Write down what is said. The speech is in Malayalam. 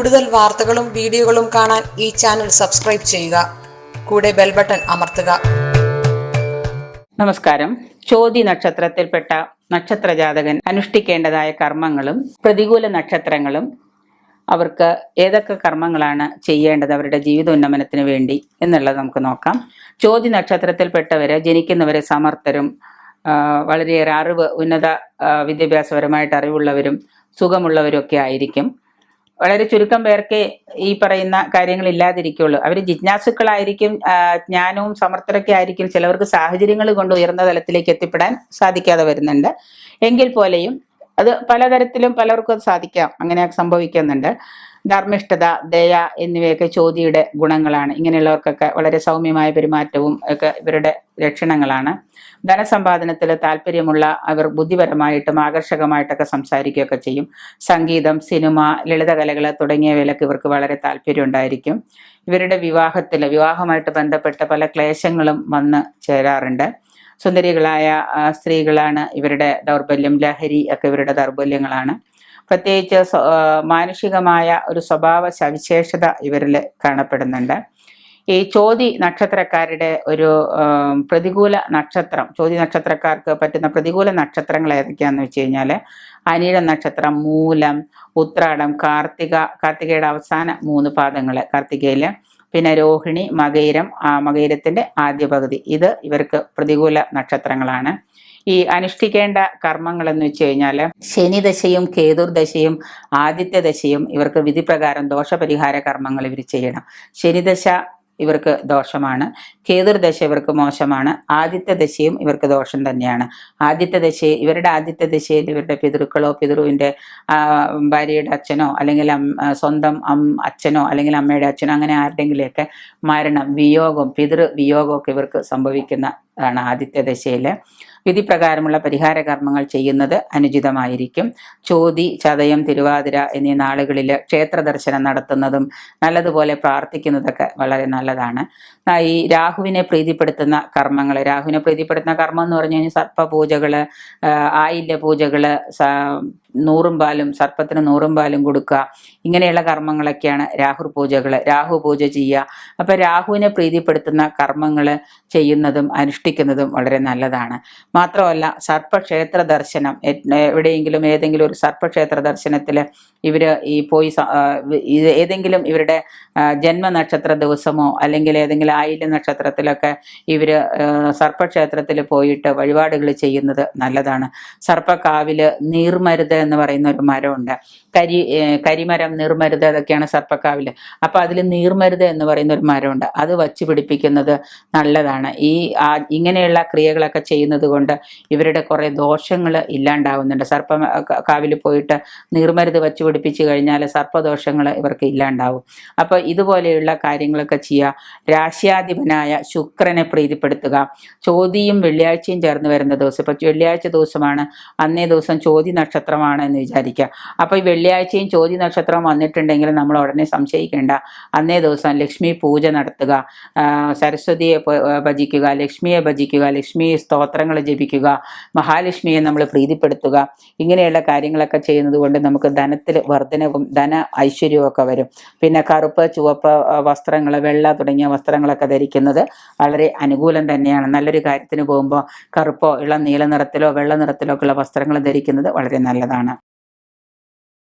കൂടുതൽ വാർത്തകളും വീഡിയോകളും കാണാൻ ഈ ചാനൽ സബ്സ്ക്രൈബ് ചെയ്യുക. കൂടെ ബെൽ ബട്ടൺ അമർത്തുക. നമസ്കാരം. ചോതി നക്ഷത്രത്തിൽപ്പെട്ട നക്ഷത്രജാതകൻ അനുഷ്ഠിക്കേണ്ടതായ കർമ്മങ്ങളും പ്രതികൂല നക്ഷത്രങ്ങളും അവർക്ക് ഏതൊക്കെ കർമ്മങ്ങളാണ് ചെയ്യേണ്ടത് അവരുടെ ജീവിതോന്നമനത്തിന് വേണ്ടി എന്നുള്ളത് നമുക്ക് നോക്കാം. ചോതി നക്ഷത്രത്തിൽപ്പെട്ടവര് ജനിക്കുന്നവരെ സമർത്ഥരും, വളരെയേറെ അറിവ്, ഉന്നത വിദ്യാഭ്യാസപരമായിട്ട് അറിവുള്ളവരും സുഖമുള്ളവരും ഒക്കെ ആയിരിക്കും. വളരെ ചുരുക്കം പേർക്ക് ഈ പറയുന്ന കാര്യങ്ങൾ ഇല്ലാതിരിക്കുള്ളൂ. അവർ ജിജ്ഞാസുക്കളായിരിക്കും, ജ്ഞാനവും സമർത്ഥരൊക്കെ ആയിരിക്കും. ചിലവർക്ക് സാഹചര്യങ്ങൾ കൊണ്ട് ഉയർന്ന തലത്തിലേക്ക് എത്തിപ്പെടാൻ സാധിക്കാതെ വരുന്നുണ്ട്. എങ്കിൽ പോലെയും അത് പലതരത്തിലും പലർക്കും അത് സാധിക്കാം, അങ്ങനെ സംഭവിക്കുന്നുണ്ട്. ധർമ്മിഷ്ഠത, ദയ എന്നിവയൊക്കെ ചോതിയുടെ ഗുണങ്ങളാണ്. ഇങ്ങനെയുള്ളവർക്കൊക്കെ വളരെ സൗമ്യമായ പെരുമാറ്റവും ഒക്കെ ഇവരുടെ ലക്ഷണങ്ങളാണ്. ധനസമ്പാദനത്തിൽ താല്പര്യമുള്ള അവർ ബുദ്ധിപരമായിട്ടും ആകർഷകമായിട്ടൊക്കെ സംസാരിക്കുകയൊക്കെ ചെയ്യും. സംഗീതം, സിനിമ, ലളിതകലകൾ തുടങ്ങിയവയിലൊക്കെ ഇവർക്ക് വളരെ താല്പര്യം ഉണ്ടായിരിക്കും. ഇവരുടെ വിവാഹമായിട്ട് ബന്ധപ്പെട്ട പല ക്ലേശങ്ങളും വന്ന് ചേരാറുണ്ട്. സുന്ദരികളായ സ്ത്രീകളാണ് ഇവരുടെ ദൗർബല്യം. ലഹരി ഒക്കെ ഇവരുടെ ദൗർബല്യങ്ങളാണ്. പ്രത്യേകിച്ച് മാനുഷികമായ ഒരു സ്വഭാവ സവിശേഷത ഇവരിൽ കാണപ്പെടുന്നുണ്ട്. ഈ ചോതി നക്ഷത്രക്കാരുടെ ഒരു പ്രതികൂല നക്ഷത്രം, ചോതി നക്ഷത്രക്കാർക്ക് പറ്റുന്ന പ്രതികൂല നക്ഷത്രങ്ങൾ ഏതൊക്കെയാണെന്ന് വെച്ച് കഴിഞ്ഞാൽ അനിഴം നക്ഷത്രം, മൂലം, ഉത്രാടം, കാർത്തികയുടെ അവസാന 3 പാദങ്ങൾ കാർത്തികയില്, പിന്നെ രോഹിണി, മകയിരം, മകയിരത്തിന്റെ ആദ്യ പകുതി. ഇത് ഇവർക്ക് പ്രതികൂല നക്ഷത്രങ്ങളാണ്. ഈ അനുഷ്ഠിക്കേണ്ട കർമ്മങ്ങൾ എന്ന് വെച്ച് കഴിഞ്ഞാൽ ശനിദശയും കേതുർദശയും ആദിത്യദശയും ഇവർക്ക് വിധിപ്രകാരം ദോഷപരിഹാര കർമ്മങ്ങൾ ഇവർ ചെയ്യണം. ശനിദശ ഇവർക്ക് ദോഷമാണ്, കേതുർദശ ഇവർക്ക് മോശമാണ്, ആദിത്യദശയും ഇവർക്ക് ദോഷം തന്നെയാണ്. ഇവരുടെ ആദിത്യദശയിൽ ഇവരുടെ പിതൃക്കളോ പിതൃവിൻ്റെ ഭാര്യയുടെ അച്ഛനോ അല്ലെങ്കിൽ സ്വന്തം അച്ഛനോ അല്ലെങ്കിൽ അമ്മയുടെ അച്ഛനോ അങ്ങനെ ആരുടെങ്കിലുമൊക്കെ മരണം, വിയോഗം, പിതൃവിയോഗമൊക്കെ ഇവർക്ക് സംഭവിക്കുന്നതാണ് ആദിത്യദശയിൽ. വിധിപ്രകാരമുള്ള പരിഹാര കർമ്മങ്ങൾ ചെയ്യുന്നത് അനുചിതമായിരിക്കും. ചോതി, ചതയം, തിരുവാതിര എന്നീ നാളുകളിൽ ക്ഷേത്ര ദർശനം നടത്തുന്നതും നല്ലതുപോലെ പ്രാർത്ഥിക്കുന്നതൊക്കെ വളരെ നല്ലതാണ്. ഈ രാഹുവിനെ പ്രീതിപ്പെടുത്തുന്ന കർമ്മങ്ങൾ, രാഹുവിനെ പ്രീതിപ്പെടുത്തുന്ന കർമ്മം എന്ന് പറഞ്ഞു കഴിഞ്ഞാൽ സർപ്പപൂജകൾ, ആയില്യ പൂജകൾ, 100 പാലും സർപ്പത്തിന് 100 പാലും കൊടുക്കുക, ഇങ്ങനെയുള്ള കർമ്മങ്ങളൊക്കെയാണ് രാഹു പൂജ ചെയ്യുക. അപ്പൊ രാഹുവിനെ പ്രീതിപ്പെടുത്തുന്ന കർമ്മങ്ങൾ ചെയ്യുന്നതും അനുഷ്ഠിക്കുന്നതും വളരെ നല്ലതാണ്. മാത്രമല്ല സർപ്പക്ഷേത്ര ദർശനം, എവിടെയെങ്കിലും ഏതെങ്കിലും ഒരു സർപ്പക്ഷേത്ര ദർശനത്തിൽ ഇവർ ഏതെങ്കിലും ഇവരുടെ ജന്മനക്ഷത്ര ദിവസമോ അല്ലെങ്കിൽ ഏതെങ്കിലും ആയില്യ നക്ഷത്രത്തിലൊക്കെ ഇവർ സർപ്പക്ഷേത്രത്തിൽ പോയിട്ട് വഴിപാടുകൾ ചെയ്യുന്നത് നല്ലതാണ്. സർപ്പക്കാവില് നീർമരുത് എന്ന് പറയുന്ന ഒരു മരമുണ്ട്. കരിമരം, നീർമരുത്, അതൊക്കെയാണ് സർപ്പക്കാവില്. അപ്പൊ അതിൽ നീർമരുത് എന്ന് പറയുന്ന ഒരു മരമുണ്ട്, അത് വച്ച് പിടിപ്പിക്കുന്നത് നല്ലതാണ്. ഇങ്ങനെയുള്ള ക്രിയകളൊക്കെ ചെയ്യുന്നത് കൊണ്ട് ഇവരുടെ കുറെ ദോഷങ്ങൾ ഇല്ലാണ്ടാവുന്നുണ്ട്. കാവിൽ പോയിട്ട് നീർമരുത് വച്ച് പിടിപ്പിച്ചു കഴിഞ്ഞാൽ സർപ്പദോഷങ്ങൾ ഇവർക്ക് ഇല്ലാണ്ടാവും. അപ്പൊ ഇതുപോലെയുള്ള കാര്യങ്ങളൊക്കെ ചെയ്യുക. രാശ്യാധിപനായ ശുക്രനെ പ്രീതിപ്പെടുത്തുക. ചോതിയും വെള്ളിയാഴ്ചയും ചേർന്ന് വരുന്ന ദിവസം, ഇപ്പൊ വെള്ളിയാഴ്ച ദിവസമാണ്, അന്നേ ദിവസം ചോതി നക്ഷത്രമാണ് എന്ന് വിചാരിക്കുക. അപ്പൊ ഈ വെള്ളിയാഴ്ചയും ചോതി നക്ഷത്രം വന്നിട്ടുണ്ടെങ്കിൽ നമ്മൾ ഉടനെ സംശയിക്കേണ്ട. അന്നേ ദിവസം ലക്ഷ്മി പൂജ നടത്തുക, സരസ്വതിയെ ഭജിക്കുക, ലക്ഷ്മിയെ ഭജിക്കുക, ലക്ഷ്മി സ്തോത്രങ്ങൾ ജപിക്കുക, മഹാലക്ഷ്മിയെ നമ്മൾ പ്രീതിപ്പെടുത്തുക. ഇങ്ങനെയുള്ള കാര്യങ്ങളൊക്കെ ചെയ്യുന്നത് കൊണ്ട് നമുക്ക് ധനത്തിൽ വർധനവും ധന ഐശ്വര്യവും ഒക്കെ വരും. പിന്നെ കറുപ്പ്, ചുവപ്പ് വസ്ത്രങ്ങൾ, വെള്ള തുടങ്ങിയ വസ്ത്രങ്ങളൊക്കെ ധരിക്കുന്നത് വളരെ അനുകൂലം തന്നെയാണ്. നല്ലൊരു കാര്യത്തിന് പോകുമ്പോൾ കറുപ്പോ ഇളം നീല നിറത്തിലോ വെള്ള നിറത്തിലോ ഒക്കെയുള്ള വസ്ത്രങ്ങൾ ധരിക്കുന്നത് വളരെ നല്ലതാണ്.